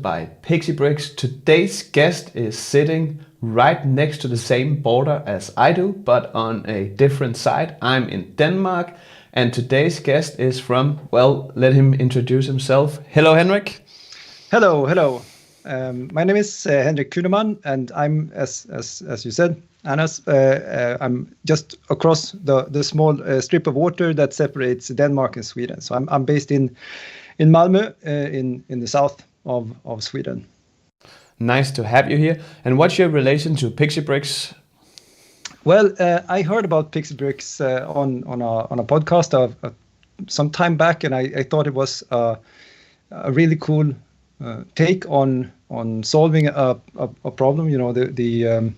by PixieBrix. Today's guest is sitting right next to the same border as I do, but on a different side. I'm in Denmark, and today's guest is from, well, let him introduce himself. Hello, Henrik. Hello. My name is Henrik Kühnemann, and I'm, as you said, Anas, I'm just across the small strip of water that separates Denmark and Sweden. So I'm based in Malmö, in the south of Sweden. Nice to have you here. And what's your relation to PixieBrix? Well, I heard about PixieBrix on a podcast some time back, and I thought it was a really cool take on solving a problem. You know, the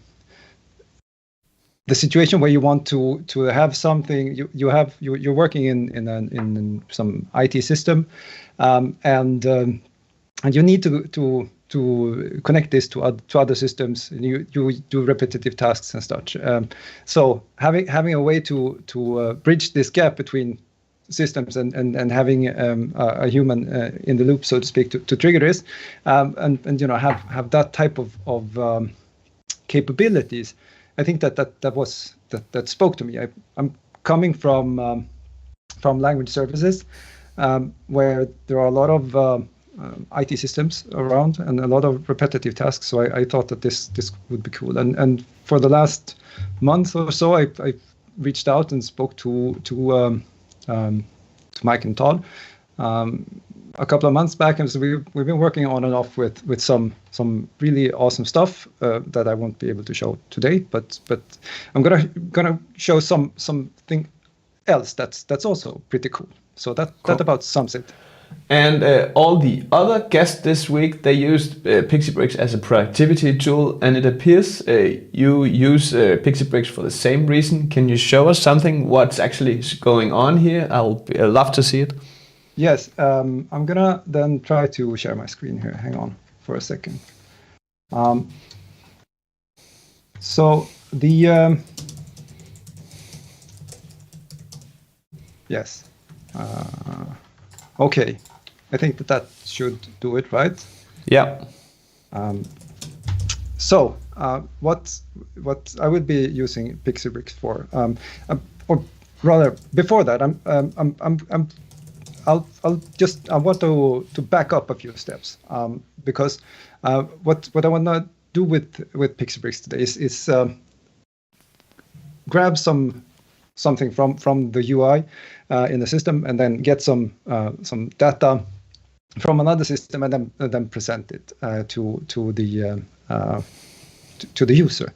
situation where you want to have something, you're working in some IT system, and you need to connect this to other systems, and you do repetitive tasks and such. So having a way to bridge this gap between systems and having a human in the loop, so to speak, to trigger this, and have that type of capabilities. I think that spoke to me. I'm coming from language services, where there are a lot of IT systems around and a lot of repetitive tasks. So I thought that this would be cool. And for the last month or so, I reached out and spoke to Mike and Todd a couple of months back, and so we've been working on and off with some really awesome stuff that I won't be able to show today, but I'm gonna show something else that's also pretty cool. So that about sums it. And all the other guests this week, they used PixieBrix as a productivity tool, and it appears you use PixieBrix for the same reason. Can you show us something, what's actually going on here? I'll love to see it. Yes, I'm gonna then try to share my screen here. Hang on for a second. So the yes. Okay, I think that should do it, right? Yeah. So what I would be using PixieBrix for, or rather before that, I want to back up a few steps, because what I want to do with PixieBrix today is grab something from the UI in the system, and then get some data from another system, and then present it to the user.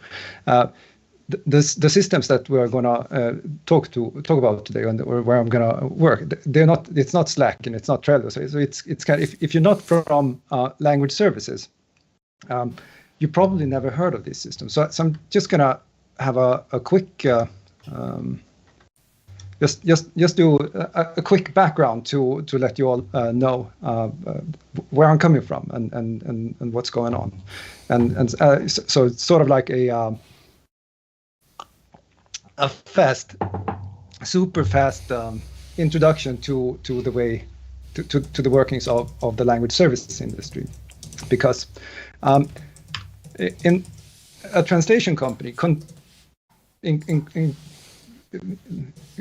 The systems that we are gonna talk about today, or where I'm gonna work, it's not Slack and it's not Trello. So it's kind of, if you're not from language services, you probably never heard of this system. So I'm just gonna have a quick just do a quick background to let you all know where I'm coming from and what's going on, and so it's sort of like a super fast introduction to the way to the workings of the language services industry, because in a translation company,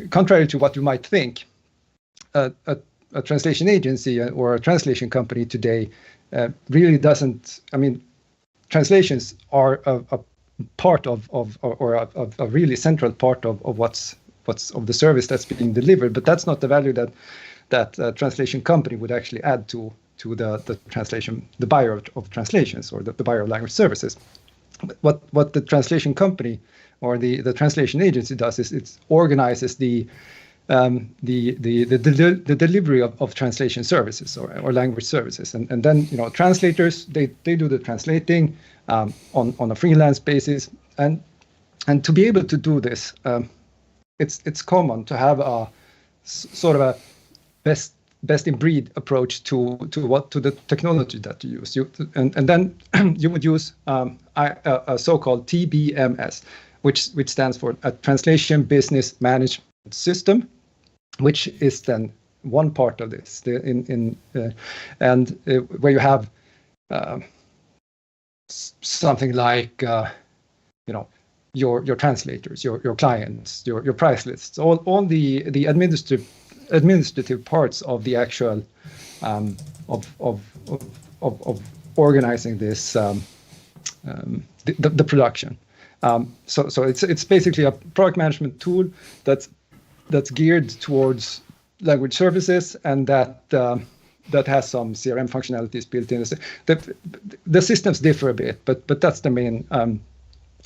contrary to what you might think, a translation agency or a translation company today really doesn't. I mean, translations are a part of a really central part of what's of the service that's being delivered, but that's not the value that a translation company would actually add to the translation, the buyer of translations, or the buyer of language services. What the translation company or the translation agency does is it organizes the delivery of translation services or language services, and then translators they do the translating on a freelance basis, and to be able to do this, it's common to have a sort of a best in breed approach to the technology that you use. And then you would use a so-called TBMS, which stands for a Translation Business Management System, which is then one part of this. Where you have something like your translators, your clients, your price lists, all the administrative parts of the actual of organizing this the production. So it's basically a product management tool that's geared towards language services, and that has some CRM functionalities built in. The systems differ a bit, but that's the main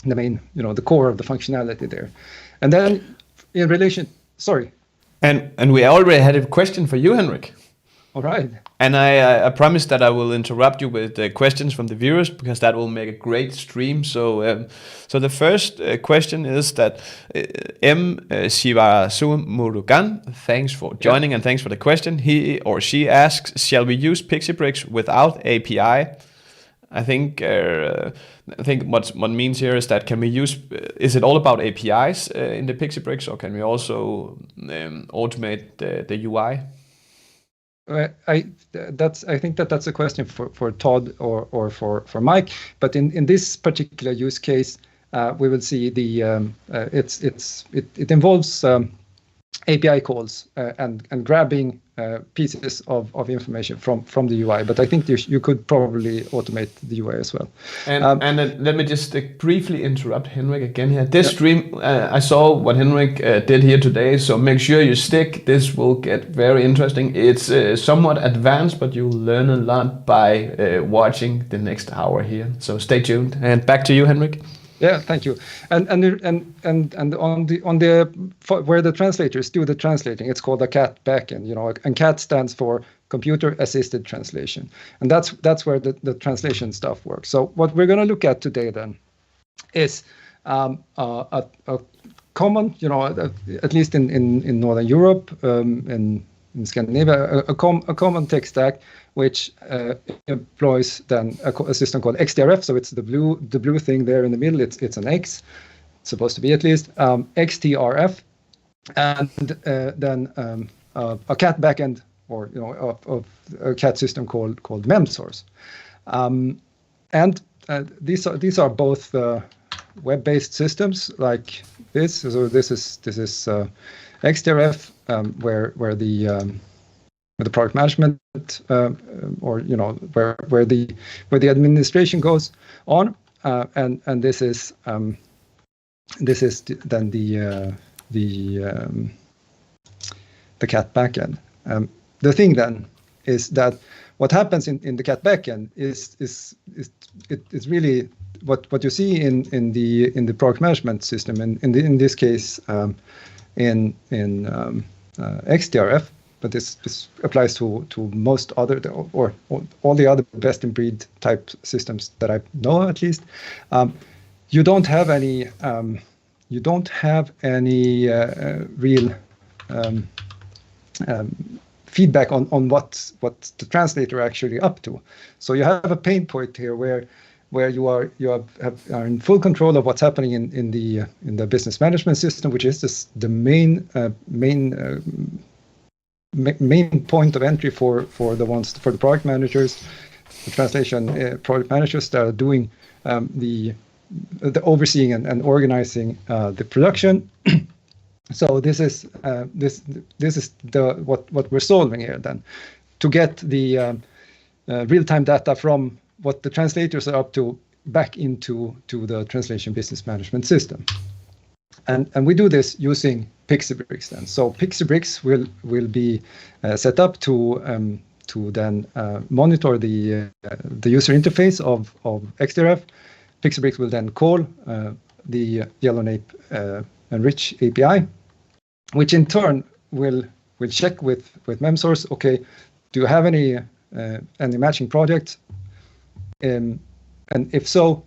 the core of the functionality there. And then in relation, sorry. And we already had a question for you, Henrik. All right. And I promise that I will interrupt you with questions from the viewers, because that will make a great stream. So the first question is that Shivasumurugan, thanks for joining and thanks for the question. He or she asks, shall we use PixieBrix without API? I think what means here is that is it all about APIs in the PixieBrix, or can we also automate the UI? I think that's a question for Todd or for Mike. But in this particular use case, we will see it involves API calls and grabbing pieces of information from the UI. But I think you could probably automate the UI as well. And let me just briefly interrupt Henrik again here. This stream, I saw what Henrik did here today, so make sure you stick. This will get very interesting. It's somewhat advanced, but you'll learn a lot by watching the next hour here. So stay tuned. And back to you, Henrik. Yeah, thank you. And on the where the translators do the translating, it's called a CAT backend. And CAT stands for computer assisted translation, and that's where the translation stuff works. So what we're going to look at today then is a common, at least in Northern Europe, in Scandinavia, a common tech stack which employs then a system called XTRF. So it's the blue thing there in the middle. It's an X, it's supposed to be at least, XTRF, and then a CAT backend, or of a CAT system called Memsource. And these are both web-based systems like this. So this is XTRF, where the product management or where the administration goes on, and this is then the CAT backend. The thing then is that what happens in the CAT backend is really what you see in the product management system, and in this case in XTRF. But this applies to most other or all the other best-in-breed type systems that I know, at least. You don't have any real feedback on what the translator actually up to. So you have a pain point here where you are in full control of what's happening in the business management system, which is the main point of entry for the product managers, the translation product managers that are doing the overseeing and organizing the production. So this is what we're solving here then, to get the real-time data from what the translators are up to back into the translation business management system. And we do this using PixieBrix then. So PixieBrix will be set up to then monitor the user interface of XTRF. PixieBrix will then call the Yellownape Enrich API, which in turn will check with Memsource. Okay, do you have any matching projects? And if so,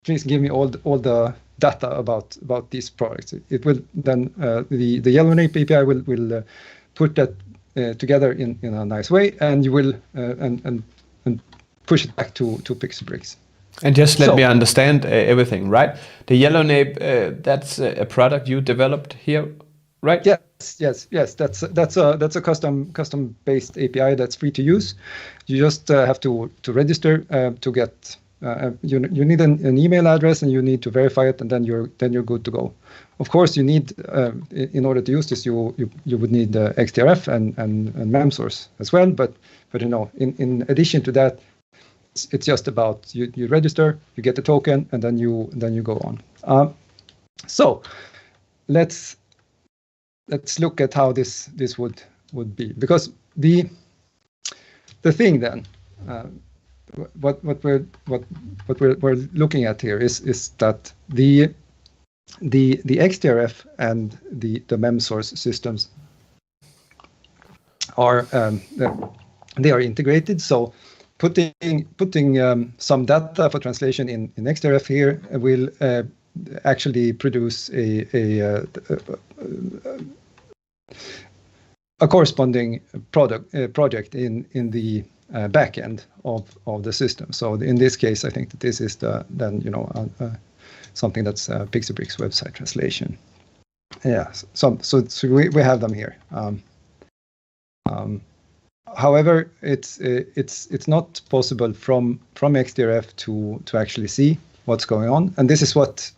please give me all the data about these products. It will then the Yellownape API will put that together in a nice way, and you will and push it back to PixieBrix. And just let me understand everything, right? The Yellownape, that's a product you developed here, right? Yes, Yes. That's a custom based API that's free to use. You just have to register to get. You need an email address and you need to verify it, and then you're good to go. Of course, you need in order to use this, you would need XTRF and Memsource as well. But in addition to that, it's just about you register, you get the token, and then you go on. So let's look at how this would be, because the thing then. What we're looking at here is that the XTRF and the Memsource systems are they are integrated. So putting some data for translation in XTRF here will actually produce a corresponding project in the backend of the system. So in this case, I think that this is something that's PixieBrix website translation. Yeah, so we have them here. However, it's not possible from XTRF to actually see what's going on, and this is what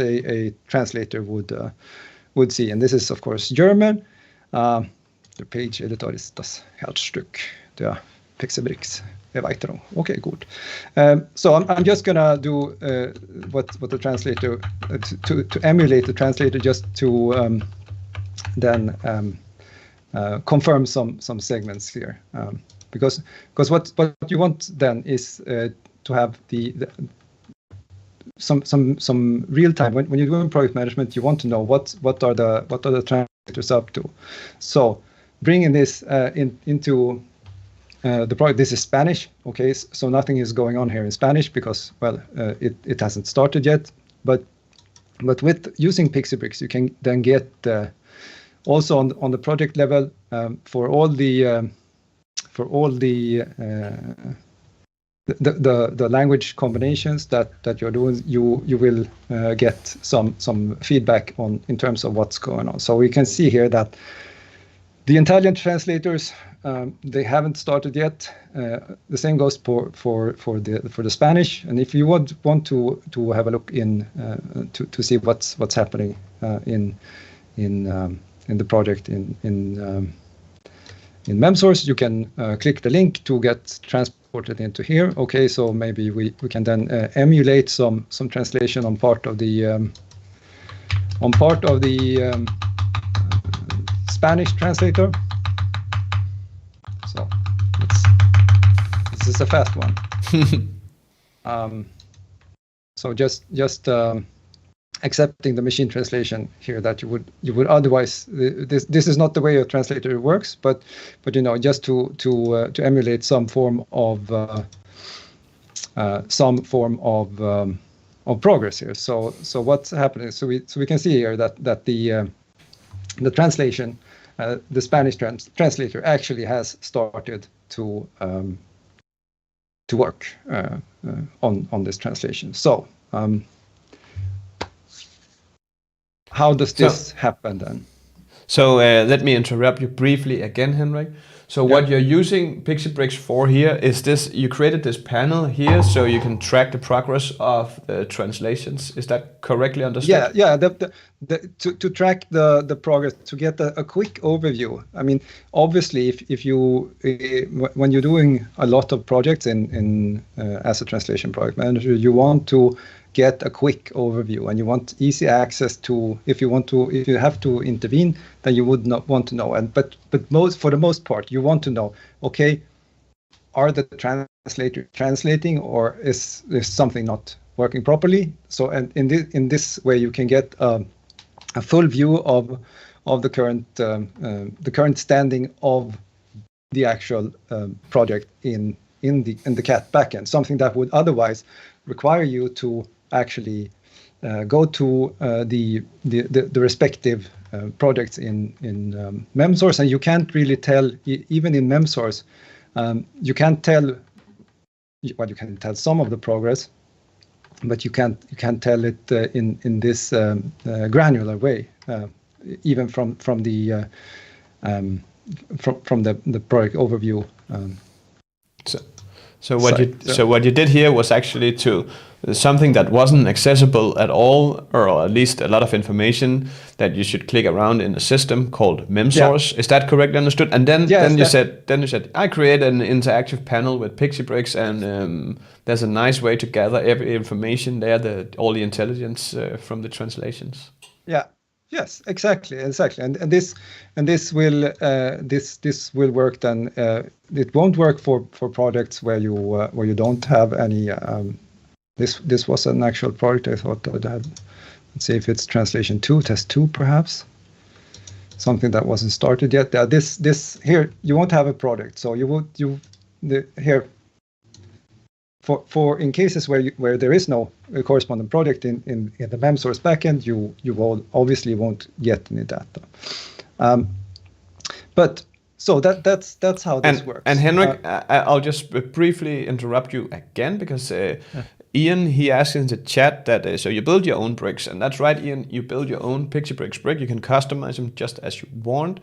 a translator would see. And this is of course German. The page editor ist das Herzstück der PixieBrix Erweiterung. Okay, good. So I'm just gonna do what the translator to emulate the translator, just to then confirm some segments here, because what you want then is to have some real time when you're doing project management. You want to know what are the translators up to. So bringing this into the project. This is Spanish, okay, so nothing is going on here in Spanish because, well, it hasn't started yet. But with using PixieBrix, you can then get also on the project level for all the language combinations that you're doing, you will get some feedback in terms of what's going on. So we can see here that the Italian translators, they haven't started yet. The same goes for the Spanish. And if you would want to have a look in to see what's happening in the project in Memsource, you can click the link to get transported into here. Okay, so maybe we can then emulate some translation on part of the Spanish translator. So this is a fast one. So just accepting the machine translation here that you would otherwise, this is not the way a translator works, but just to emulate some form of progress here. So what's happening? So we can see here that the translation, the Spanish translator actually has started to work on this translation. So how does this happen then? So let me interrupt you briefly again, Henrik. So what you're using PixieBrix for here is this, you created this panel here so you can track the progress of the translations. Is that correctly understood? Yeah. To track the progress, to get a quick overview. I mean, obviously, if you when you're doing a lot of projects in as a translation project manager, you want to get a quick overview and you want easy access to, if you have to intervene, then you would not want to know. But for the most part, you want to know, okay, are the translator translating, or is something not working properly? So, and in this way, you can get a full view of the current standing of the actual project in the CAT backend, something that would otherwise require you to actually go to the respective projects in Memsource, and you can't really tell, even in Memsource, you can't tell. Well, you can tell some of the progress, but you can't tell it in this granular way. even from the from the product overview. So what you did here was actually to something that wasn't accessible at all, or at least a lot of information that you should click around in a system called Memsource. Is that correctly understood? And then you said I create an interactive panel with PixieBrix, and there's a nice way to gather every information there, all the intelligence from the translations. Yeah. Yes, exactly, and this will work. Then it won't work for projects where you don't have any. This was an actual project. I thought that I had. Let's see if it's translation 2, test 2, perhaps. Something that wasn't started yet. This here you won't have a product, so here. For in cases where there is no corresponding project in the Memsource backend, you obviously won't get any data. But so that's how this works. And Henrik, I'll just briefly interrupt you again, because Ian, he asked in the chat that so you build your own bricks, and that's right, Ian. You build your own PixieBrix brick. You can customize them just as you want.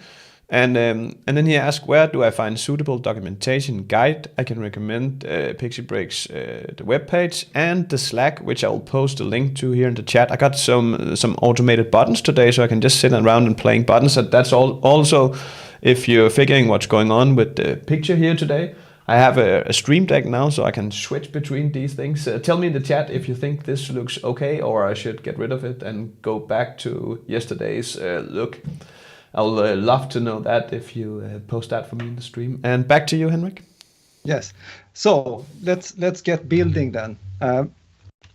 And then he asked, where do I find suitable documentation guide? I can recommend PixieBrix, the webpage, and the Slack, which I will post a link to here in the chat. I got some automated buttons today, so I can just sit around and playing buttons. And that's all. Also, if you're figuring what's going on with the picture here today, I have a stream deck now, so I can switch between these things. Tell me in the chat if you think this looks okay, or I should get rid of it and go back to yesterday's look. I'll love to know that if you post that for me in the stream. And back to you, Henrik. Yes. So let's get building then.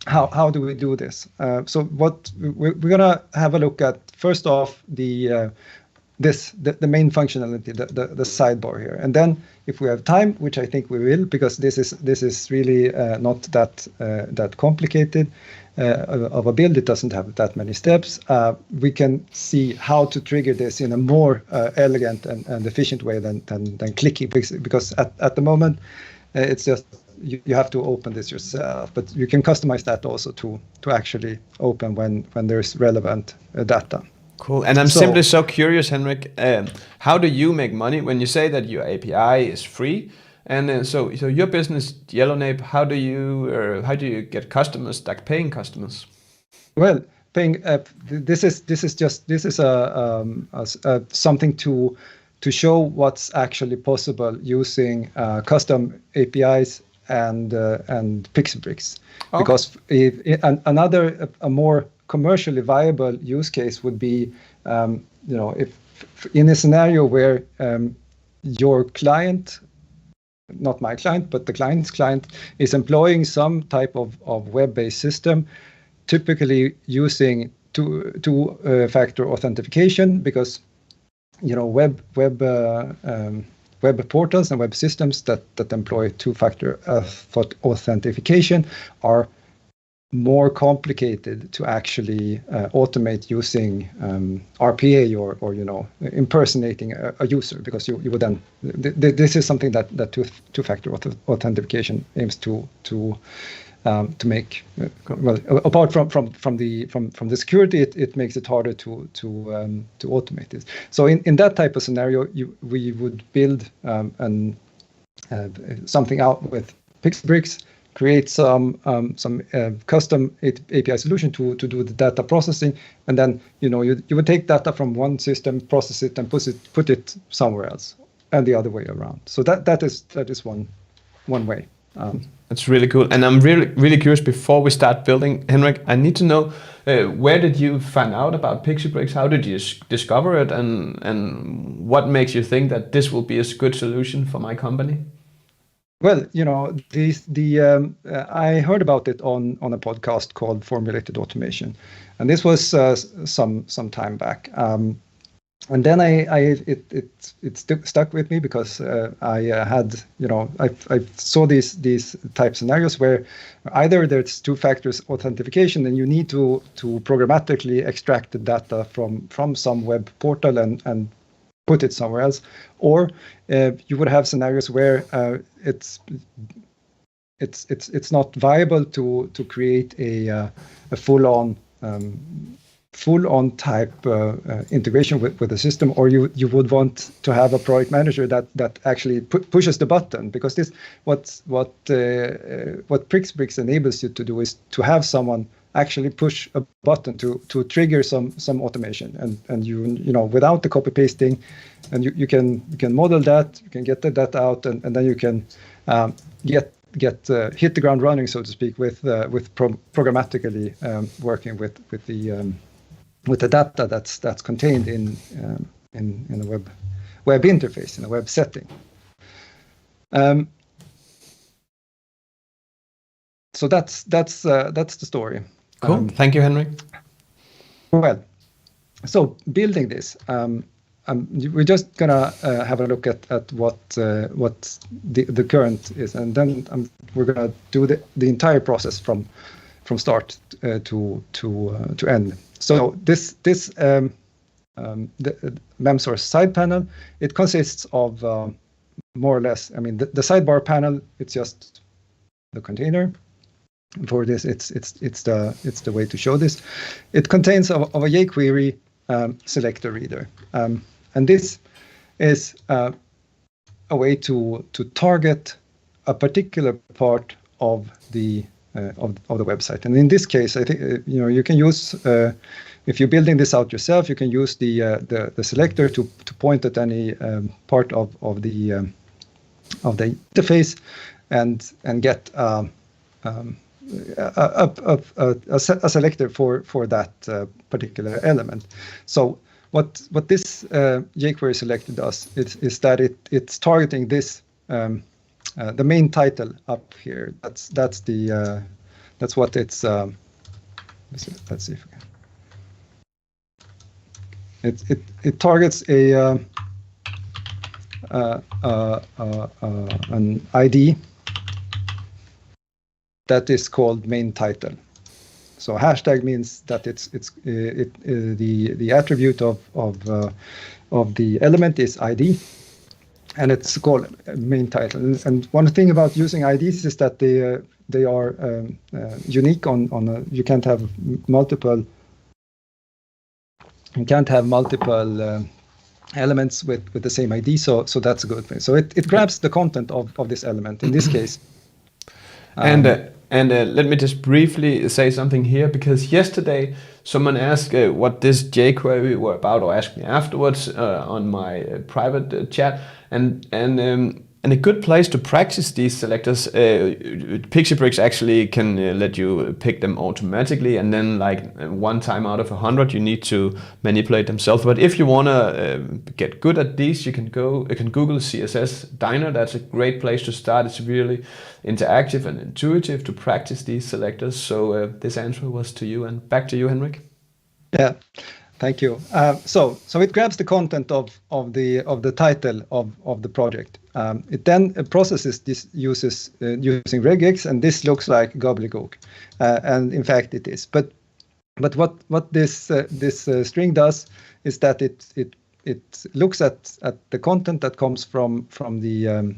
How do we do this? So what we're gonna have a look at first off the main functionality, the sidebar here, and then if we have time, which I think we will, because this is really not that complicated of a build. It doesn't have that many steps. We can see how to trigger this in a more elegant and efficient way than clicking, because at the moment it's just you have to open this yourself, but you can customize that also to actually open when there's relevant data. Cool. And I'm simply so curious, Henrik, how do you make money when you say that your API is free? And so your business, Yellownape, how do you get customers, like paying customers? Well, paying. This is something to show what's actually possible using custom APIs and PixieBrix. Okay. Because a more commercially viable use case would be, if in a scenario where your client, not my client, but the client's client, is employing some type of web-based system, typically using two-factor authentication, because web portals and web systems that employ two-factor authentication are more complicated to actually automate using RPA or impersonating a user, because you would then this is something that two-factor authentication aims to make. Well, apart from the security, it makes it harder to automate this. So in that type of scenario, we would build something out with PixieBrix, create some custom API solution to do the data processing, and then you would take data from one system, process it, and put it somewhere else, and the other way around. So that is one way. That's really cool, and I'm really curious. Before we start building, Henrik, I need to know where did you find out about PixieBrix? How did you discover it, and what makes you think that this will be a good solution for my company? Well, I heard about it on a podcast called Formulated Automation, and this was some time back. And then it stuck with me because I had I saw these type scenarios where either there's two-factor authentication and you need to programmatically extract the data from some web portal and put it somewhere else, or you would have scenarios where it's not viable to create a full-on full-on type integration with the system, or you would want to have a project manager that actually pushes the button, because this what PixieBrix enables you to do is to have someone actually push a button to trigger some automation, and you know, without the copy pasting, and you can model that, you can get the data out, and then you can get hit the ground running, so to speak, with programmatically working with the data that's contained in a web interface, in a web setting. So that's the story. Cool. Thank you, Henrik. Well, so building this, we're just gonna have a look at what the current is, and then we're gonna do the entire process from start to end. So this the Memsource side panel, it consists of more or less, I mean, the sidebar panel, it's just the container. For this, it's the way to show this. It contains of a jQuery selector reader, and this is a way to target a particular part of the website. And in this case, I think you can use, if you're building this out yourself, you can use the selector to point at any part of the interface and get a selector for that particular element. So what this jQuery selector does is that it's targeting this the main title up here. That's what it's. Let's see if we can. It targets an ID that is called main title. So hashtag means that it's the attribute of the element is ID, and it's called main title. And one thing about using IDs is that they are unique on you can't have multiple. You can't have multiple elements with the same ID. So that's a good thing. So it grabs the content of this element in this case. And let me just briefly say something here, because yesterday someone asked what this jQuery were about, or asked me afterwards on my private chat, and a good place to practice these selectors. PixieBrix actually can let you pick them automatically, and then like one time out of 100 you need to manipulate themselves. But if you wanna get good at these, you can Google CSS Diner. That's a great place to start. It's really interactive and intuitive to practice these selectors. So this answer was to you, and back to you, Henrik. Yeah. Thank you. So it grabs the content of the title of the project. It then processes this using Regex, and this looks like gobbledygook, and in fact it is. But what this string does is that it looks at the content that comes from the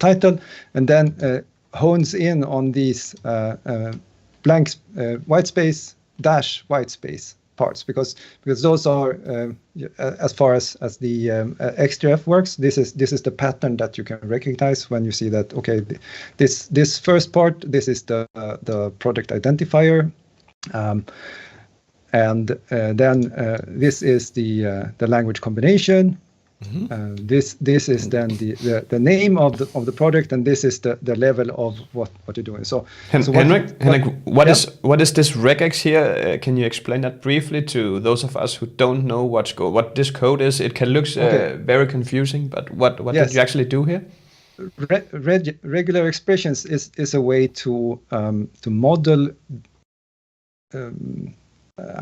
title, and then hones in on these blank white space dash white space parts, because those are as far as the XTRF works, this is the pattern that you can recognize when you see that, okay, this first part, this is the project identifier, and then this is the language combination. Mm-hmm. This is then the name of the project, and this is the level of what you're doing. So, Henrik, what is this regex here? Can you explain that briefly to those of us who don't know what this code is? It can look very confusing, but what did you actually do here? Regular expressions is a way to model.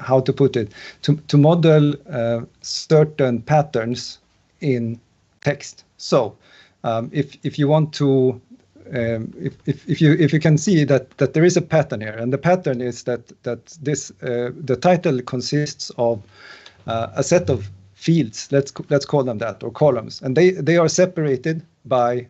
How to put it? To model certain patterns in text. So if you want to, if you can see that there is a pattern here, and the pattern is that this the title consists of a set of fields. Let's call them that, or columns, and they are separated by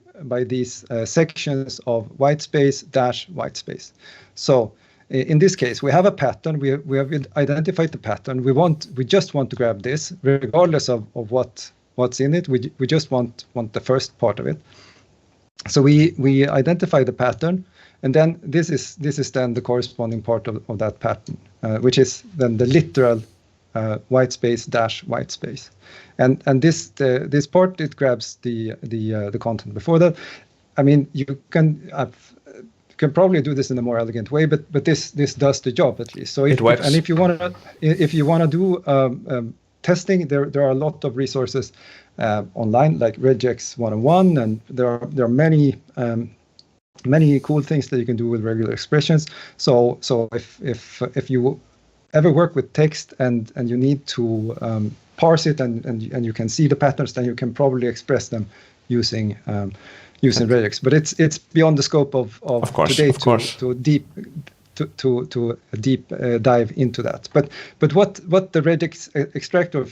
these sections of white space dash white space. So in this case, we have a pattern. We have identified the pattern. We just want to grab this, regardless of what's in it. We just want the first part of it. So we identify the pattern, and then this is then the corresponding part of that pattern, which is then the literal white space dash white space, and this part, it grabs the content before that. I mean, you can probably do this in a more elegant way, but this does the job at least. So if you want to do testing, there are a lot of resources online, like Regex 101, and there are many cool things that you can do with regular expressions. So if you ever work with text and you need to parse it and you can see the patterns, then you can probably express them using Regex. But it's beyond the scope of today to deep dive into that. But what the Regex extractor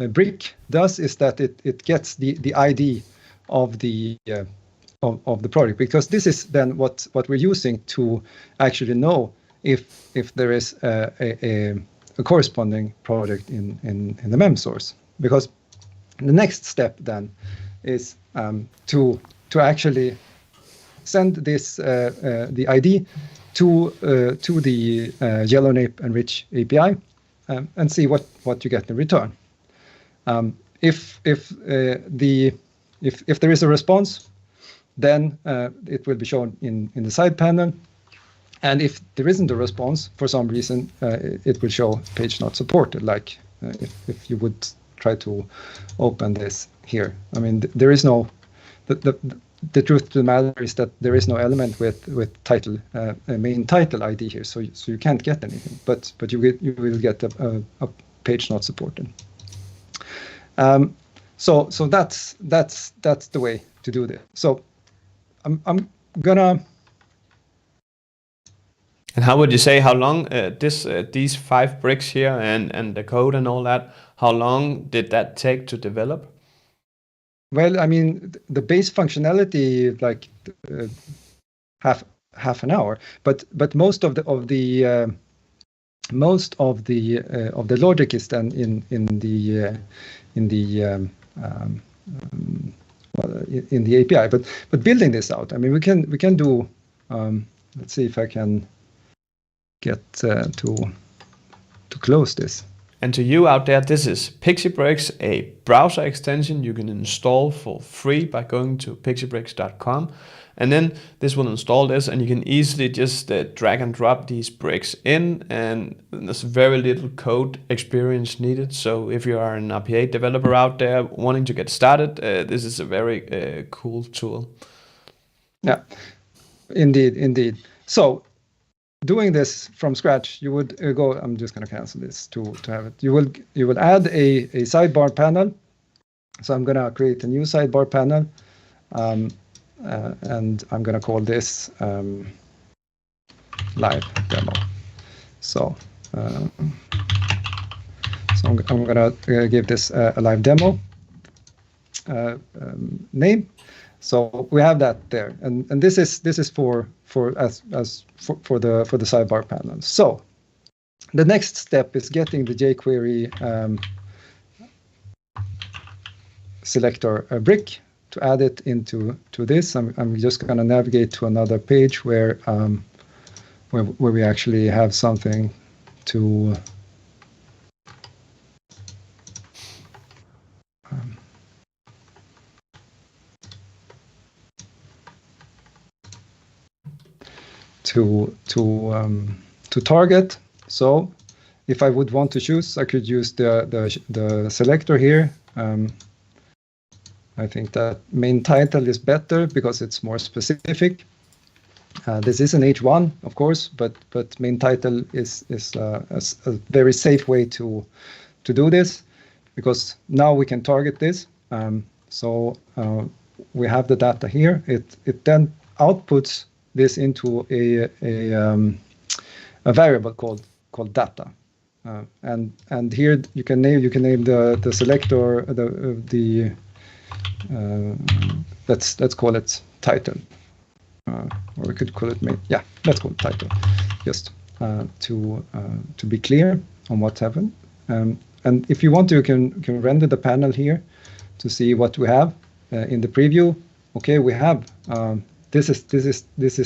brick does is that it gets the ID of the project, because this is then what we're using to actually know if there is a corresponding project in the Memsource. Because the next step then is to actually send this the ID to the Yellownape Enrich API and see what you get in return. If there is a response, then it will be shown in the side panel. And if there isn't a response for some reason, it will show page not supported, like if you would try to open this here. I mean, there is no, the truth to the matter is that there is no element with title, main title ID here, so you can't get anything, but you will get a page not supported. So that's the way to do this. So I'm gonna. And how would you say, how long these 5 bricks here and the code and all that, how long did that take to develop? Well, I mean, the base functionality, like half an hour, but most of the logic is then in the API. But building this out, I mean, we can do. Let's see if I can get to close this. And to you out there, this is PixieBrix, a browser extension you can install for free by going to PixieBrix.com. And then this will install this, and you can easily just drag and drop these bricks in, and there's very little code experience needed. So if you are an RPA developer out there wanting to get started, this is a very cool tool. Yeah, indeed. So doing this from scratch, you would go. I'm just going to cancel this to have it. You will add a sidebar panel. So I'm going to create a new sidebar panel, and I'm going to call this live demo. So I'm going to give this a live demo name. So we have that there, and this is for the sidebar panel. So the next step is getting the jQuery selector brick to add it into this. I'm just going to navigate to another page where we actually have something to. To target. So if I would want to choose, I could use the selector here. I think that main title is better because it's more specific. This is an H1, of course, but main title is a very safe way to do this, because now we can target this. So we have the data here. It then outputs this into a variable called data, and here you can name the selector let's call it title, or we could call it let's call it title. just to be clear on what happened. And if you want to, you can render the panel here to see what we have in the preview. Okay, we have this is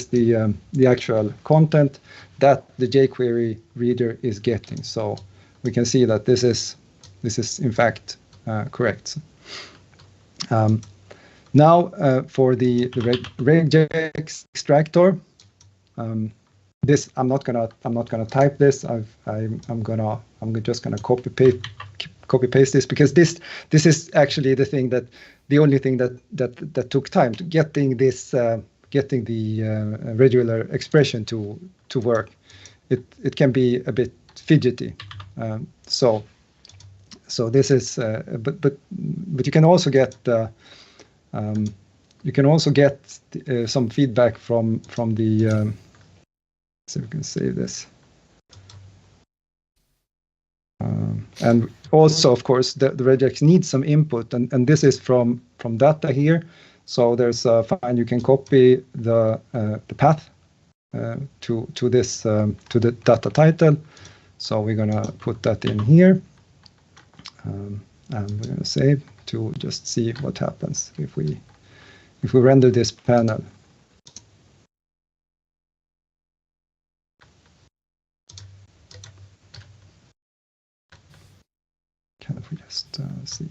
the actual content that the jQuery reader is getting. So we can see that this is in fact correct. Now for the regex extractor, this I'm not gonna type this. I'm just gonna copy paste this, because this is actually the only thing that took time to getting the regular expression to work. It can be a bit fidgety. So this is but you can also get some feedback from the so we can save this. And also, of course, the regex needs some input, and this is from data here. So there's a fine you can copy the path to this to the data title. So we're gonna put that in here, and we're gonna save to just see what happens if we render this panel. Can we just see?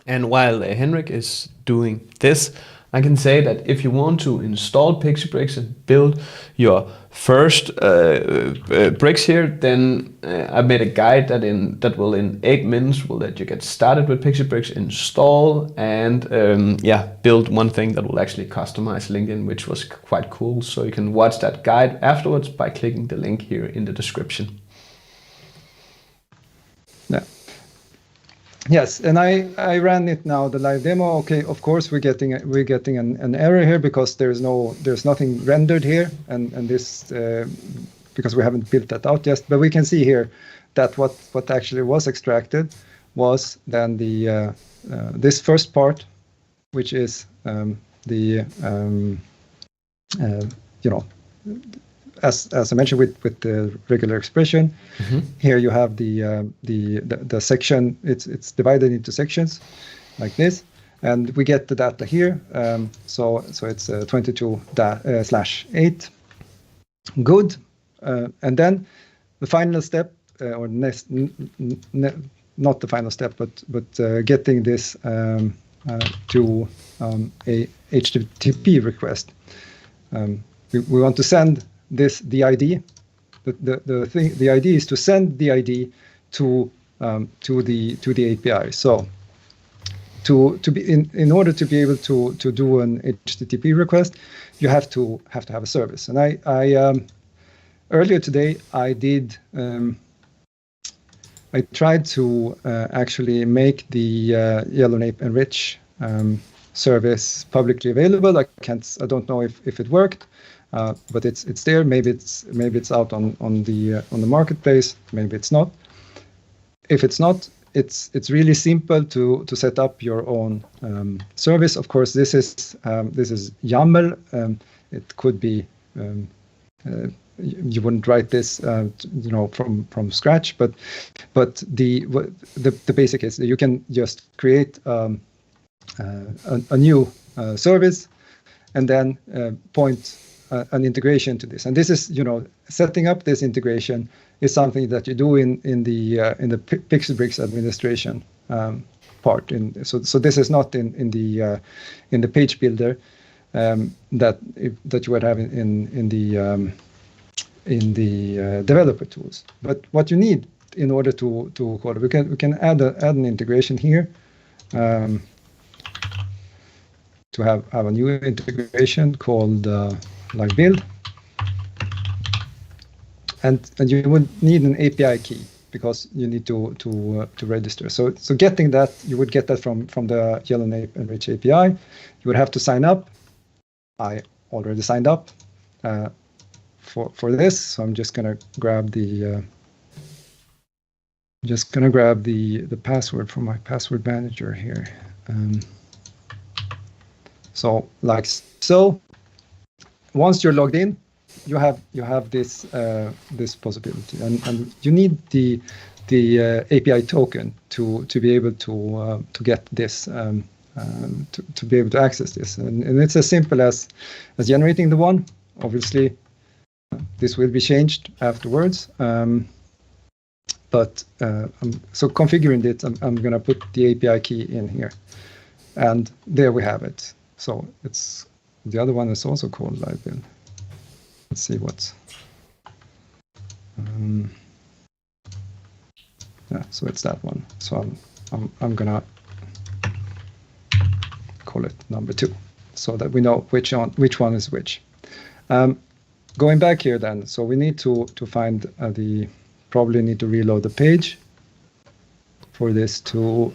And while Henrik is doing this, I can say that if you want to install PixieBrix and build your first bricks here, then I made a guide that will in 8 minutes will let you get started with PixieBrix, install, and build one thing that will actually customize LinkedIn, which was quite cool. So you can watch that guide afterwards by clicking the link here in the description. Yeah. Yes, and I ran it now, the live demo. Okay, of course we're getting an error here because there's nothing rendered here, and this because we haven't built that out yet. But we can see here that what actually was extracted was then the this first part, which is as I mentioned with the regular expression. Mm-hmm. Here you have the section. It's divided into sections like this, and we get the data here. So it's 22/8. Good, and then the final step, or not the final step, but getting this to a HTTP request. We want to send the ID. The ID is to send the ID to the API. So in order to be able to do an HTTP request, you have to have a service. And I earlier today I did I tried to actually make the Yellownape Enrich service publicly available. I don't know if it worked. But it's there. Maybe it's out on the marketplace. Maybe it's not. If it's not, it's really simple to set up your own service. Of course, this is YAML. It could be you wouldn't write this from scratch, but the basic is that you can just create a new service and then point an integration to this. And this is, setting up this integration is something that you do in the PixieBrix administration part. So this is not in the page builder that you would have in the developer tools. But what you need in order to call it, we can add an integration here. To have a new integration called like build, and you would need an API key because you need to register. So getting that, you would get that from the Yellownape Enrich API. You would have to sign up. I already signed up for this, so I'm just gonna grab the password from my password manager here. So like so. Once you're logged in, you have this this possibility, and you need the API token to be able to get this to be able to access this, and it's as simple as generating the one. Obviously, this will be changed afterwards. But so configuring it, I'm going to put the API key in here, and there we have it. So it's the other one is also called live build. Let's see what's. Yeah, so it's that one. So I'm gonna call it number 2, so that we know which one is which. Going back here then, so we need to find probably need to reload the page for this to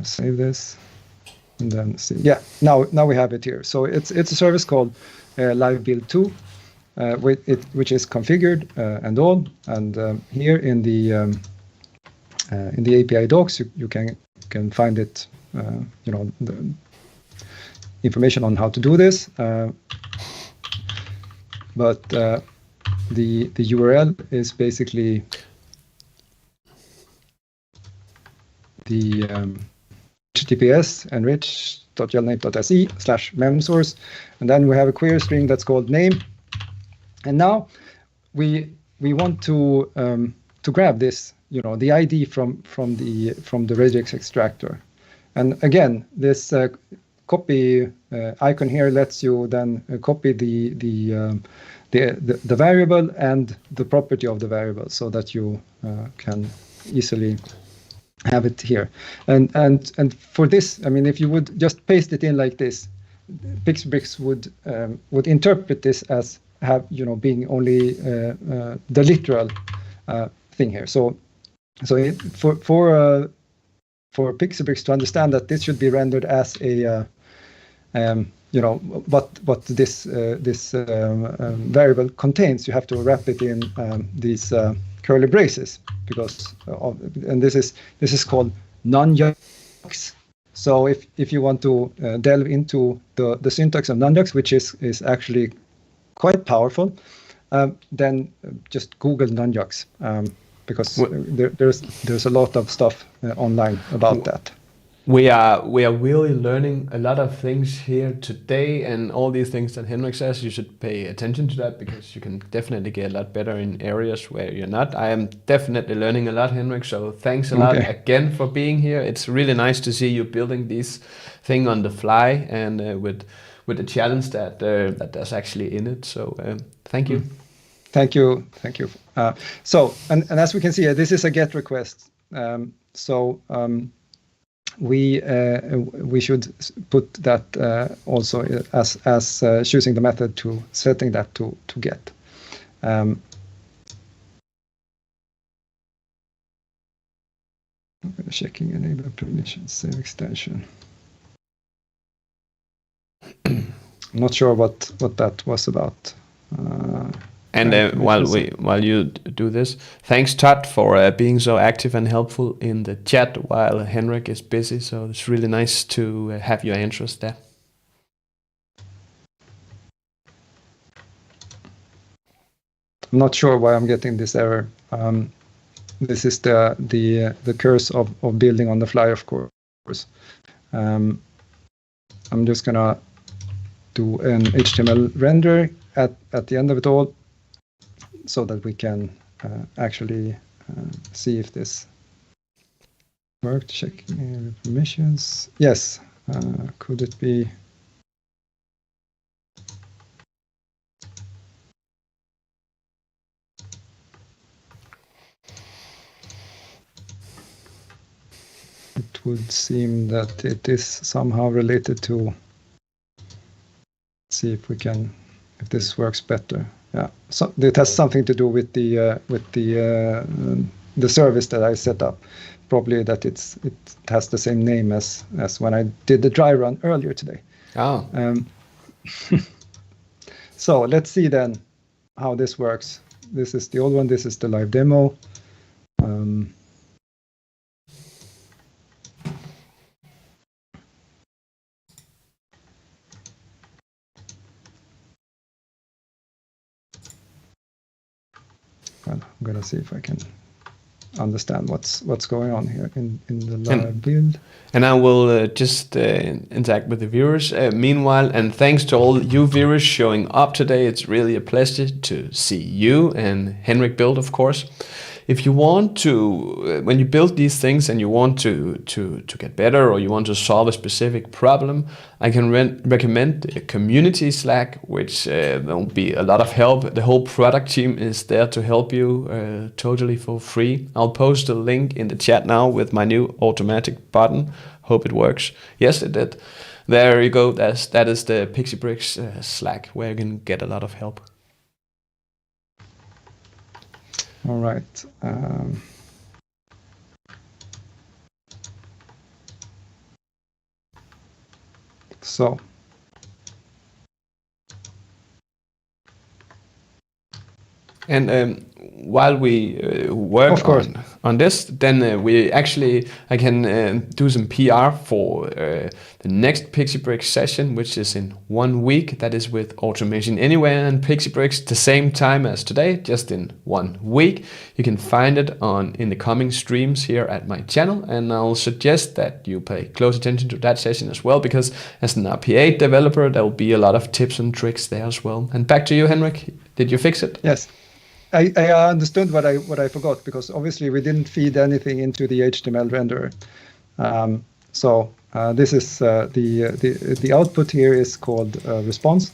save this and then see. Yeah, now we have it here. So it's a service called live build 2, which is configured and all. And here in the API docs, you can find it. The information on how to do this. But the URL is basically the https enrich.gelname.se/memsource, and then we have a query string that's called name. And now we want to grab this, the ID from the regex extractor. And again, this copy icon here lets you then copy the variable and the property of the variable, so that you can easily have it here. And for this, I mean, if you would just paste it in like this, PixieBrix would interpret this as being only the literal thing here. So for PixieBrix to understand that this should be rendered as a what this variable contains, you have to wrap it in these curly braces, because and this is called Nunjucks. So if you want to delve into the syntax of Nunjucks, which is actually quite powerful, then just Google Nunjucks, because there's a lot of stuff online about that. We are really learning a lot of things here today, and all these things that Henrik says, you should pay attention to that, because you can definitely get a lot better in areas where you're not. I am definitely learning a lot, Henrik, so thanks a lot again for being here. It's really nice to see you building this thing on the fly, and with the challenge that there's actually in it. So thank you. Thank you. So as we can see, this is a GET request. We should put that also as choosing the method to setting that to GET. Checking enable permissions, save extension. I'm not sure what that was about. While you do this, thanks Todd for being so active and helpful in the chat while Henrik is busy. So it's really nice to have your interest there. I'm not sure why I'm getting this error. This is the curse of building on the fly, of course. I'm just gonna do an HTML render at the end of it all, so that we can actually see if this worked. Checking permissions. Yes. Could it be? It would seem that it is somehow related to. Let's see if this works better. Yeah, so it has something to do with the service that I set up. Probably that it has the same name as when I did the dry run earlier today. Oh. So let's see then how this works. This is the old one. This is the live demo. well, I'm going to see if I can understand what's going on here in the live build. And I will just interact with the viewers meanwhile. And thanks to all you viewers showing up today. It's really a pleasure to see you and Henrik build, of course. If you want to, when you build these things and you want to get better, or you want to solve a specific problem, I can recommend the community Slack, which will be a lot of help. The whole product team is there to help you totally for free. I'll post a link in the chat now with my new automatic button. Hope it works. Yes, it did. There you go. That is the PixieBrix Slack, where you can get a lot of help. All right. So. And while we work on this, then I can do some PR for the next PixieBrix session, which is in 1 week. That is with Automation Anywhere and PixieBrix the same time as today, just in 1 week. You can find it in the coming streams here at my channel, and I'll suggest that you pay close attention to that session as well, because as an RPA developer, there will be a lot of tips and tricks there as well. And back to you, Henrik. Did you fix it? Yes. I understood what I forgot, because obviously we didn't feed anything into the HTML renderer. So this is the output here is called response,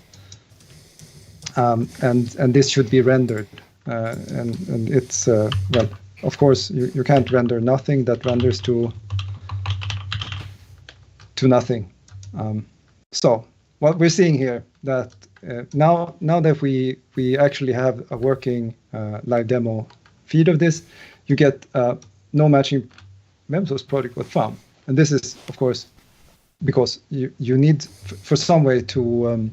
and this should be rendered. And it's well, of course you can't render nothing that renders to nothing. So what we're seeing here, that now that we actually have a working live demo feed of this, you get no matching Memsource project was found. And this is, of course, because you need, for some way to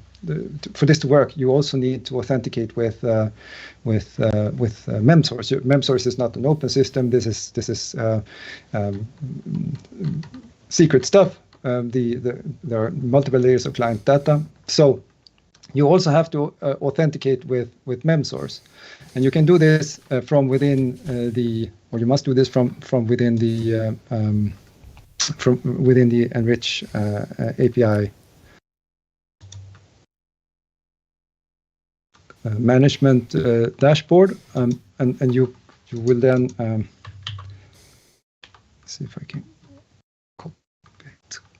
for this to work, you also need to authenticate with Memsource. Memsource is not an open system. This is secret stuff. There are multiple layers of client data. So you also have to authenticate with Memsource, and you can do this from within or you must do this from within the Enrich API management dashboard, and you will then see if I can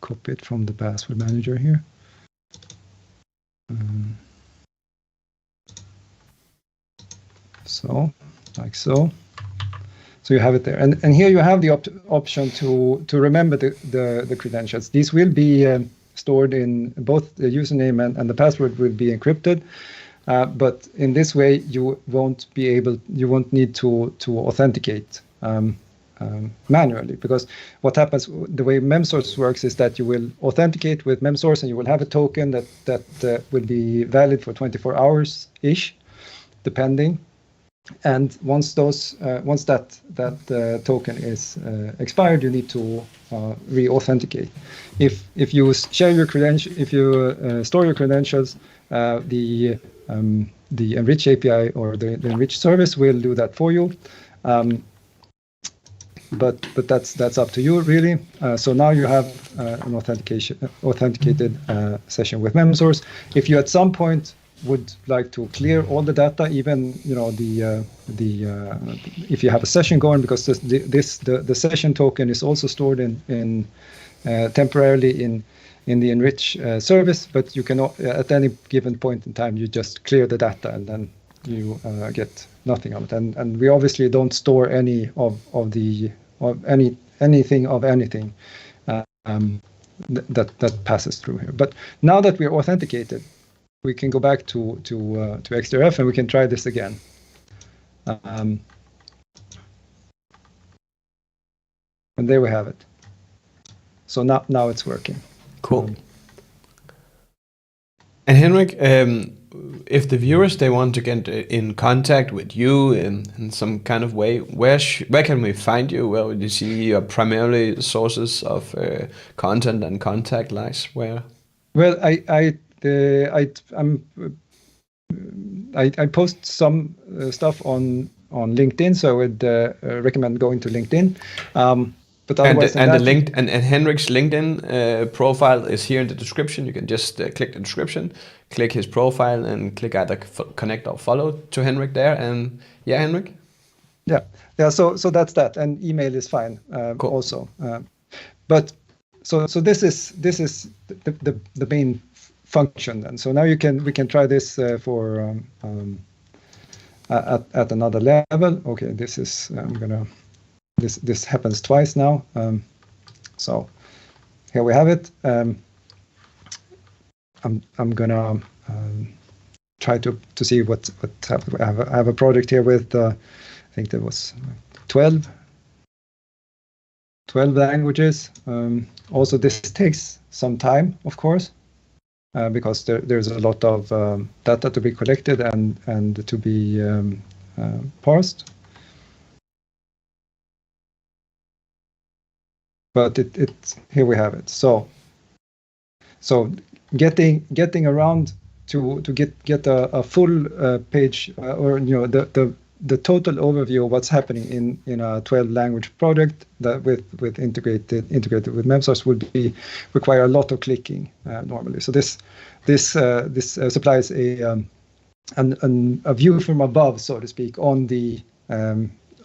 copy it from the password manager here. So, like so. So you have it there, and here you have the option to remember the credentials. These will be stored in both the username and the password will be encrypted. But in this way, you won't need to authenticate manually, because what happens, the way Memsource works is that you will authenticate with Memsource, and you will have a token that will be valid for 24 hours ish, depending. And once that token is expired, you need to re-authenticate. If you share your credentials, if you store your credentials, the Enrich API or the Enrich service will do that for you. But that's up to you, really. So now you have an authenticated session with Memsource. If you at some point would like to clear all the data, even if you have a session going, because the session token is also stored in temporarily in the Enrich service, but you can at any given point in time you just clear the data and then you get nothing of it. And we obviously don't store any anything that passes through here. But now that we're authenticated, we can go back to XTRF and we can try this again. And there we have it. So now it's working. Cool. And Henrik, if the viewers, they want to get in contact with you in some kind of way, where can we find you? Where would you see your primarily sources of content and contact lies? Where? Well, I post some stuff on LinkedIn, so I would recommend going to LinkedIn. But And, otherwise, and the link and Henrik's LinkedIn profile is here in the description. You can just click the description, click his profile, and click either connect or follow to Henrik there. And yeah, Henrik. Yeah. So that's that, and email is fine Cool. also. But so this is the main function, and so now we can try this for at another level. Okay, this is this happens twice now. So here we have it. I'm gonna try to see what happened. I have a project here with I think there was 12 languages. Also, this takes some time, of course, because there's a lot of data to be collected and to be parsed. But it's here we have it. So getting around to get a full page or the total overview of what's happening in a 12 language project that with integrated with Memsource would require a lot of clicking normally. So this supplies a view from above, so to speak, on the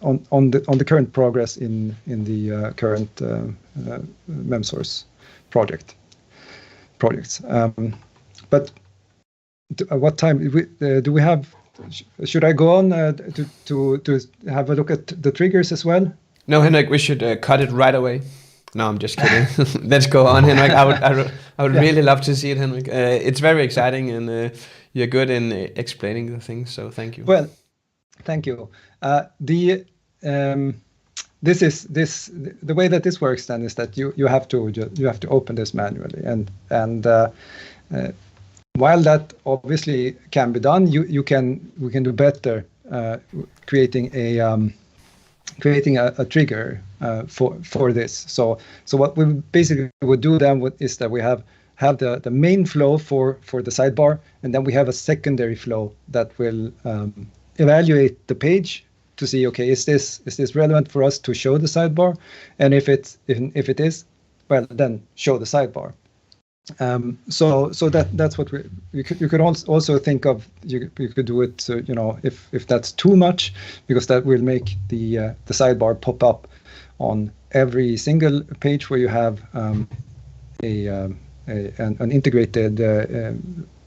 on the current progress in the current Memsource projects. But at what time do we have? Should I go on to have a look at the triggers as well? No, Henrik, we should cut it right away. No, I'm just kidding. Let's go on, Henrik. I would really love to see it, Henrik. It's very exciting, and you're good in explaining the things. So thank you. Well, thank you. The way that this works then is that you have to open this manually, and while that obviously can be done, we can do better creating a trigger for this. So what we basically would do then is that we have the main flow for the sidebar, and then we have a secondary flow that will evaluate the page to see, okay, is this relevant for us to show the sidebar, and if it is, well, then show the sidebar. So that's what you could also think of. You could do it, if that's too much, because that will make the sidebar pop up on every single page where you have an integrated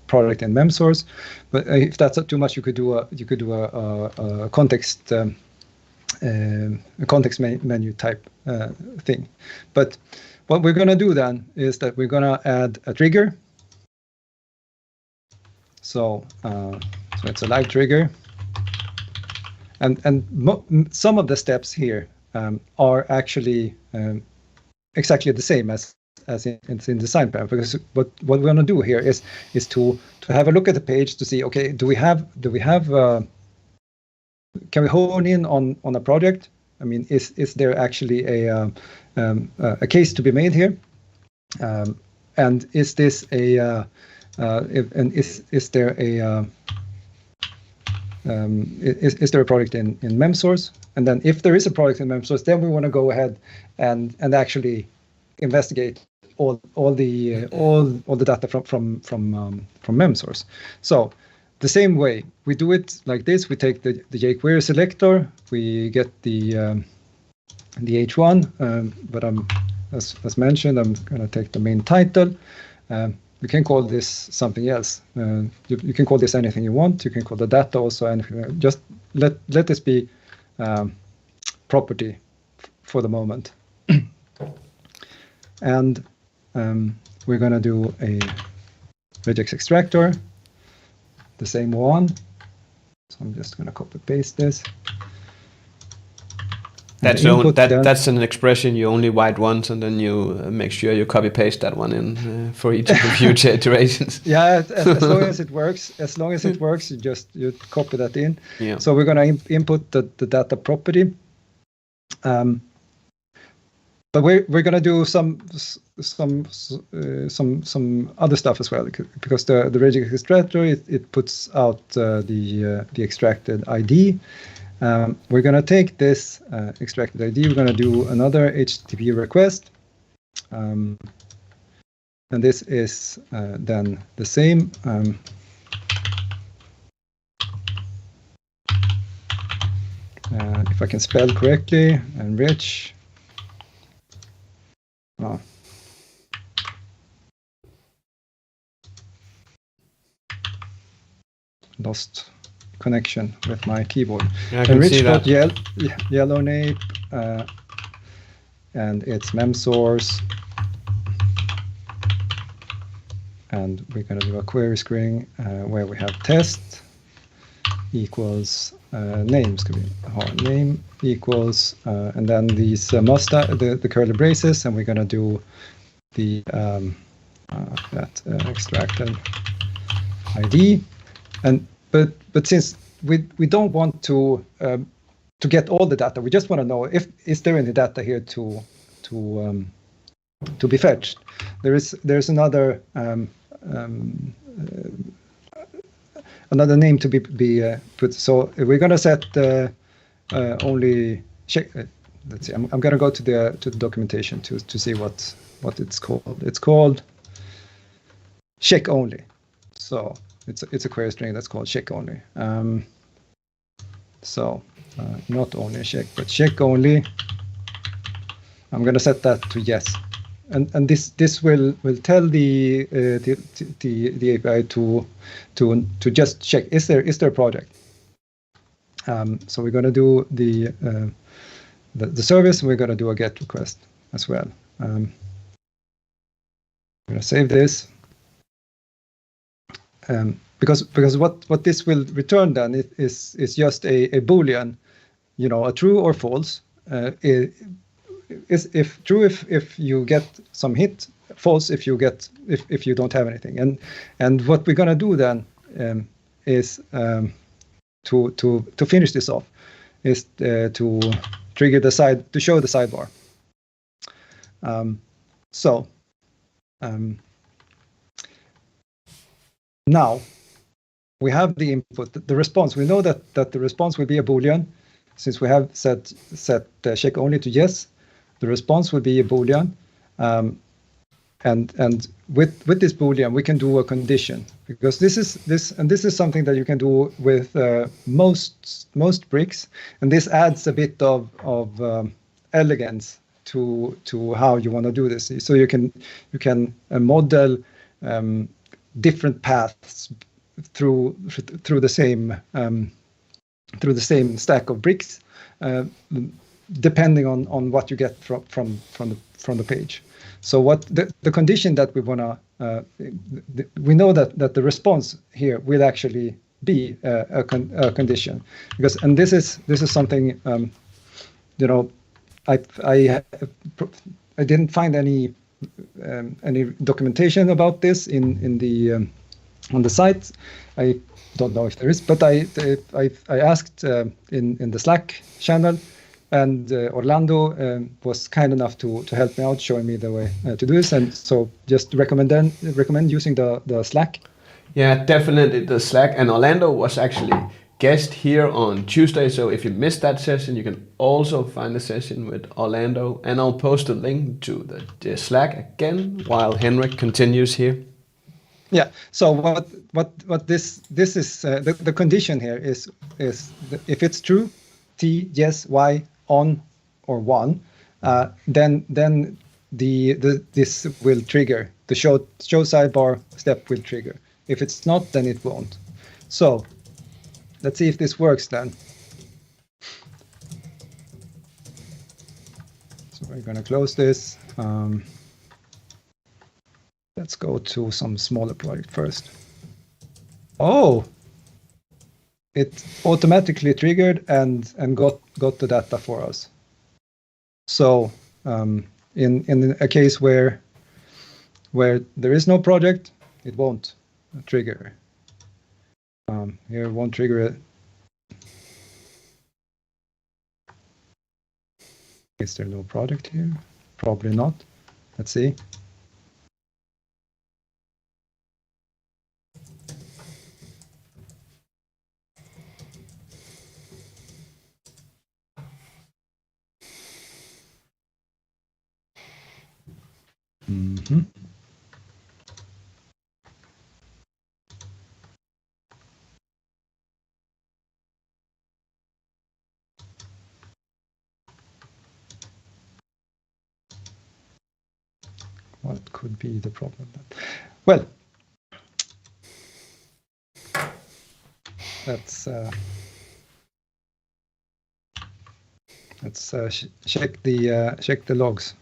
product in Memsource. But if that's too much, you could do a context menu type thing. But what we're going to do then is that we're going to add a trigger. So it's a live trigger, and some of the steps here are actually exactly the same as in design panel, because what we're going to do here is to have a look at the page to see, okay, do we have can we hone in on a project? I mean, is there actually a case to be made here? And is this is there a product in Memsource? And then if there is a product in Memsource, then we want to go ahead and actually investigate all the data from Memsource. So the same way we do it like this: we take the jQuery selector, we get the H1, but as mentioned, I'm going to take the main title. You can call this something else. You can call this anything you want. You can call the data also anything. Just let this be property for the moment. And we're going to do a regex extractor, the same one. So I'm just going to copy paste this. That's an expression you only write once, and then you make sure you copy paste that one in for each of the future iterations. Yeah, as long as it works, you copy that in. Yeah. So we're going to input the data property. But we're going to do some other stuff as well, because the regex extractor it puts out the extracted ID, We're going to take this extracted ID. We're going to do another HTTP request. And this is then the same. If I can spell correctly, Enrich. Oh. Lost connection with my keyboard. Yeah, I can see that. Yellow nape, and it's Memsource. And we're going to do a query string where we have test equals names, name equals, and then these the curly braces, and we're going to do the extracted ID. And but since we don't want to get all the data, we just want to know is there any data here to be fetched. There's another another name to be put. So we're going to set only check. Let's see. I'm going to go to the documentation to see what it's called. It's called check only. So it's a query string that's called check only. So not only check, but check only. I'm going to set that to yes. And this will tell the API to just check is there a project. So we're going to do the service, and we're going to do a GET request as well. I'm going to save this, because what this will return then is just a boolean, a true or false. Is if true if you get some hit, false if you don't have anything. And what we're gonna do then is to finish this off is to trigger to show the sidebar. Now we have the input, the response. We know that the response will be a boolean, since we have set check only to yes. The response will be a boolean, and with this boolean we can do a condition, because this is something that you can do with most bricks, and this adds a bit of elegance to how you want to do this. So you can model different paths through the same stack of bricks, depending on what you get from the page. So what the condition that we wanna we know that the response here will actually be a condition, because this is something I didn't find any documentation about this in the on the site. I don't know if there is, but I asked in the Slack channel. And Orlando was kind enough to help me out, showing me the way to do this. And so just recommend using the Slack. Yeah, definitely the Slack. And Orlando was actually guest here on Tuesday. So if you missed that session, you can also find the session with Orlando. And I'll post a link to the Slack again while Henrik continues here. Yeah. So what this is the condition here is if it's true, T yes, Y on or 1, then this will trigger, the show sidebar step will trigger. If it's not, then it won't. So let's see if this works then. So we're going to close this. Let's go to some smaller project first. Oh, it automatically triggered and got the data for us. So in a case where there is no project, it won't trigger. Here it won't trigger it. Is there no project here? Probably not. Let's see. Mhm. What could be the problem then? Well, let's check the logs.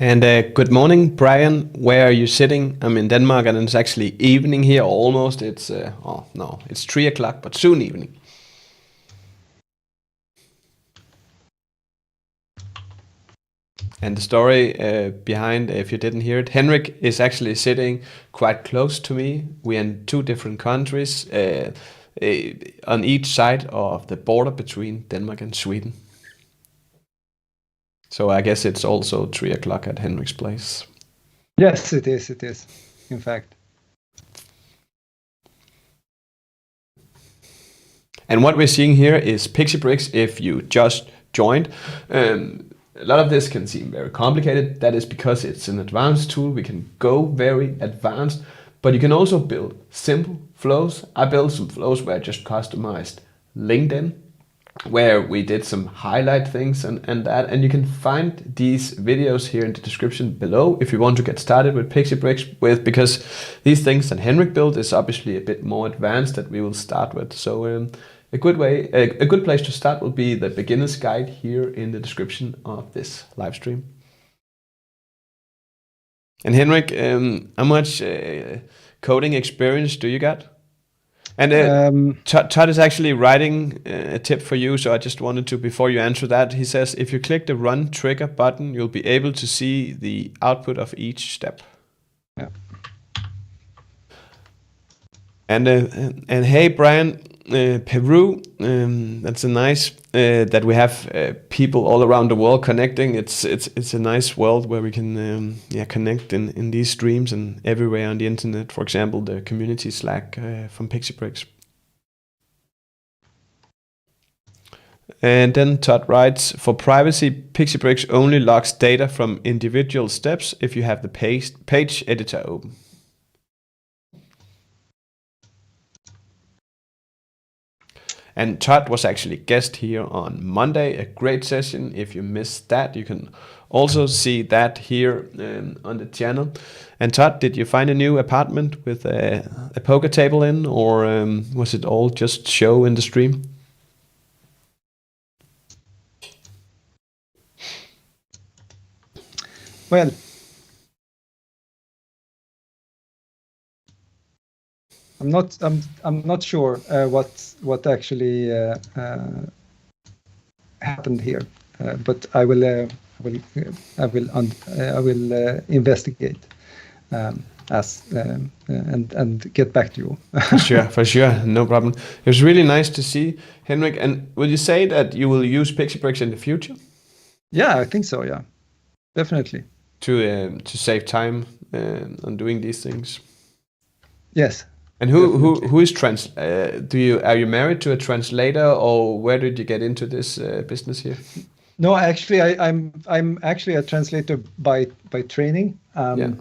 And good morning, Brian. Where are you sitting? I'm in Denmark, and it's actually evening here almost. It's oh no, it's 3 o'clock, but soon evening. And the story behind, if you didn't hear it, Henrik is actually sitting quite close to me. We're in 2 different countries on each side of the border between Denmark and Sweden. So I guess it's also 3 o'clock at Henrik's place. Yes, it is. It is, in fact. And what we're seeing here is PixieBrix. If you just joined, a lot of this can seem very complicated. That is because it's an advanced tool. We can go very advanced, but you can also build simple flows. I built some flows where I just customized LinkedIn, where we did some highlight things and that. And you can find these videos here in the description below if you want to get started with PixieBrix because these things that Henrik built is obviously a bit more advanced that we will start with. So a good place to start will be the beginner's guide here in the description of this live stream. And Henrik, how much coding experience do you got? And Todd is actually writing a tip for you, so I just wanted to, before you answer that, he says, if you click the run trigger button, you'll be able to see the output of each step. Yeah. And hey, Brian, Peru, that's a nice that we have people all around the world connecting. It's a nice world where we can connect in these streams and everywhere on the internet. For example, the community Slack from PixieBrix. And then Todd writes, for privacy, PixieBrix only logs data from individual steps if you have the page editor open. And Todd was actually guest here on Monday, a great session. If you missed that, you can also see that here on the channel. And Todd, did you find a new apartment with a poker table in, or was it all just show in the stream? Well, I'm not sure what actually happened here, but I will investigate and get back to you. For sure, no problem. It was really nice to see Henrik. And will you say that you will use PixieBrix in the future? Yeah, I think so. Yeah, definitely. To save time on doing these things. Yes. And who is are you married to a translator, or where did you get into this business here? No, actually, I'm actually a translator by training. I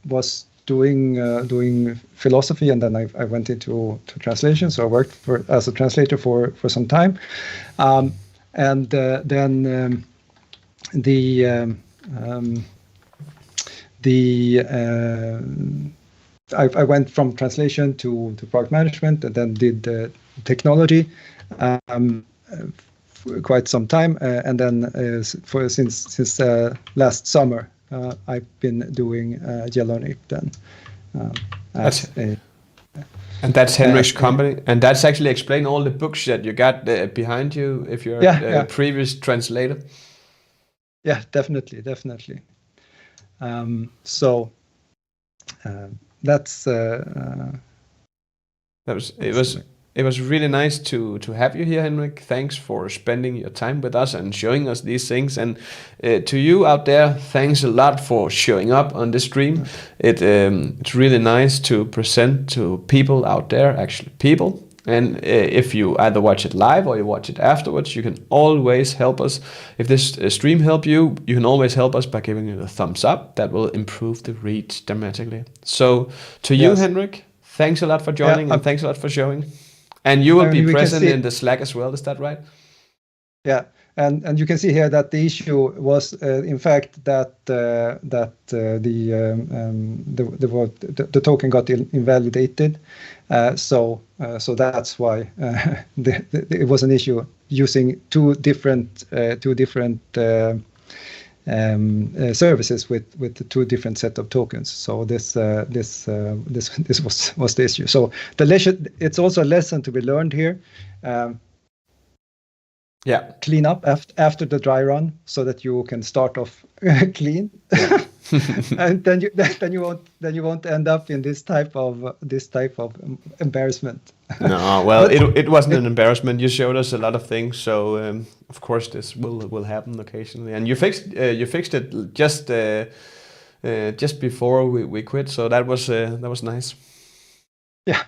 was doing philosophy, and then I went into translation. So I worked as a translator for some time, and then I went from translation to product management, and then did technology for quite some time, and then since last summer I've been doing Yellowknip then. And that's Henrik's company, and that's actually explain all the books that you got behind you if you're a previous translator. Yeah, definitely. That's it was really nice to have you here, Henrik. Thanks for spending your time with us and showing us these things. And to you out there, thanks a lot for showing up on the stream. It's really nice to present to people out there, actually people, And if you either watch it live or you watch it afterwards, you can always help us. If this stream helped you, you can always help us by giving it a thumbs up. That will improve the reach dramatically. So to you, Henrik, thanks a lot for joining and thanks a lot for showing. And you will be present in the Slack as well, is that right? Yeah, and you can see here that the issue was, in fact, that the token got invalidated. So that's why it was an issue using two different services with the two different set of tokens. So this was the issue. So it's also a lesson to be learned here. Clean up after the dry run so that you can start off clean, and then you won't end up in this type of embarrassment. No, well, it wasn't an embarrassment. You showed us a lot of things, so of course this will happen occasionally. And you fixed it just before we quit, so that was nice. Yeah.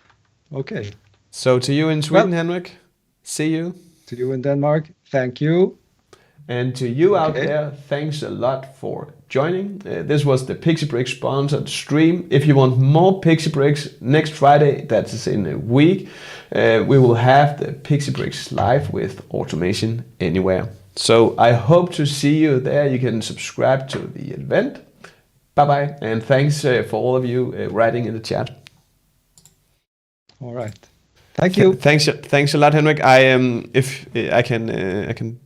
Okay. So to you in Sweden, Henrik, see you. To you in Denmark, thank you. And to you out there, thanks a lot for joining. This was the PixieBrix sponsored stream. If you want more PixieBrix, next Friday, that is in a week, we will have the PixieBrix live with automation anywhere. So I hope to see you there. You can subscribe to the event. Bye-bye. And thanks for all of you writing in the chat. All right. Thank you. Thanks a lot, Henrik. If I can